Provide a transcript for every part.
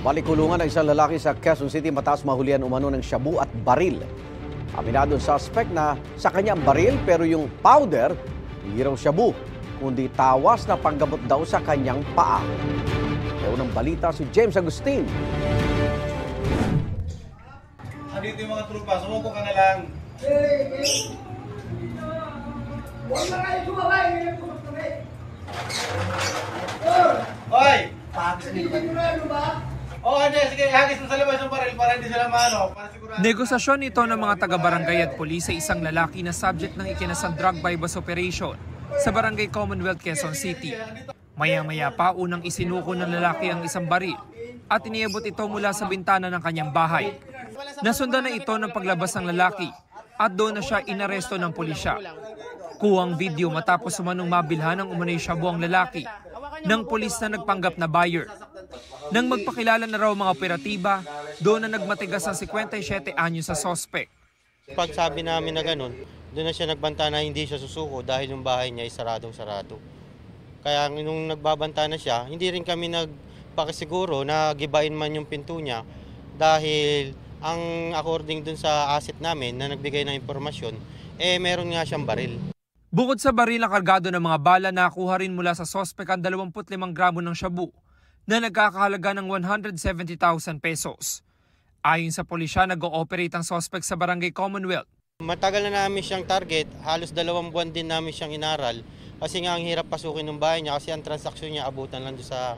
Balikulungan ng isang lalaki sa Quezon City matapos mahulihan umano ng shabu at baril. Aminado ang suspect na sa kanya ang baril pero yung powder, hindi raw shabu, kundi tawas na panggamot daw sa kanyang paa. May unang balita si James Agustin. Dito yung mga trupa, sumuko ka na lang. Hoy! Oh, hindi. Sige, hagis mo sa labas ng baril para hindi sila maano. Negosasyon ito ng mga taga-barangay at pulis sa isang lalaki na subject ng ikinasang drug bypass operation sa Barangay Commonwealth, Quezon City. Maya-maya pa unang isinuko ng lalaki ang isang baril at iniabot ito mula sa bintana ng kanyang bahay. Nasundan na ito ng paglabas ng lalaki at doon na siya inaresto ng pulisya. Kuwang video matapos umanong mabilhan ng umunay shabu ang lalaki ng pulis na nagpanggap na buyer. Nang magpakilala na raw mga operatiba, doon na nagmatigas ang 57 anyo sa sospek. Pag sabi namin na ganun, doon na siya nagbanta na hindi siya susuko dahil yung bahay niya ay saradong-sarado. Kaya nung nagbabanta na siya, hindi rin kami nagpakisiguro na gibain man yung pinto niya dahil ang according dun sa asset namin na nagbigay ng impormasyon, meron nga siyang baril. Bukod sa baril na kargado ng mga bala, nakuha rin mula sa sospek ang 25 gramo ng shabu na nagkakahalaga ng 170,000 pesos. Ayon sa pulisya, nag-ooperate ang sospek sa Barangay Commonwealth. Matagal na namin siyang target, halos 2 buwan din namin siyang inaral kasi nga ang hirap pasukin ng bahay niya kasi ang transaksyon niya abutan lang doon sa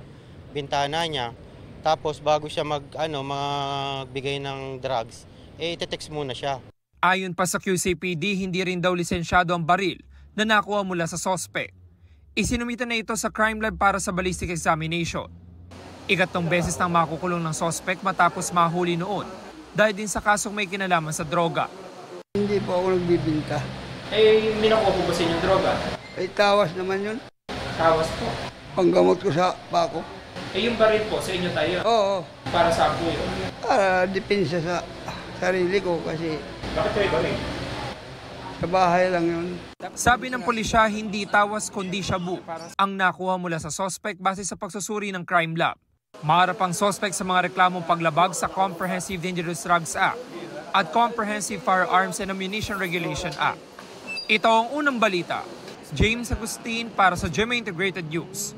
bintana niya. Tapos bago siya magbigay ng drugs, ite-text muna siya. Ayon pa sa QCPD, hindi rin daw lisensyado ang baril na nakuha mula sa sospek. Isinumita na ito sa crime lab para sa ballistic examination. Ikatlong beses nang makukulong ng sospek matapos mahuli noon dahil din sa kasong may kinalaman sa droga. Hindi po ako nagbibinta. Minakuha po ba sa inyong droga? Tawas naman yun. Tawas po. Panggamot ko sa pako. Yung baril po, sa inyo tayo? Oo. Para saan po yun? Para depensa sa sarili ko kasi Bakit kayo baril? sa bahay lang yun. Sabi ng pulisya, hindi tawas kundi shabu ang nakuha mula sa sospek base sa pagsusuri ng crime lab. Maharap ang sospek sa mga reklamong paglabag sa Comprehensive Dangerous Drugs Act at Comprehensive Firearms and Ammunition Regulation Act. Ito ang unang balita. James Agustin para sa GMA Integrated News.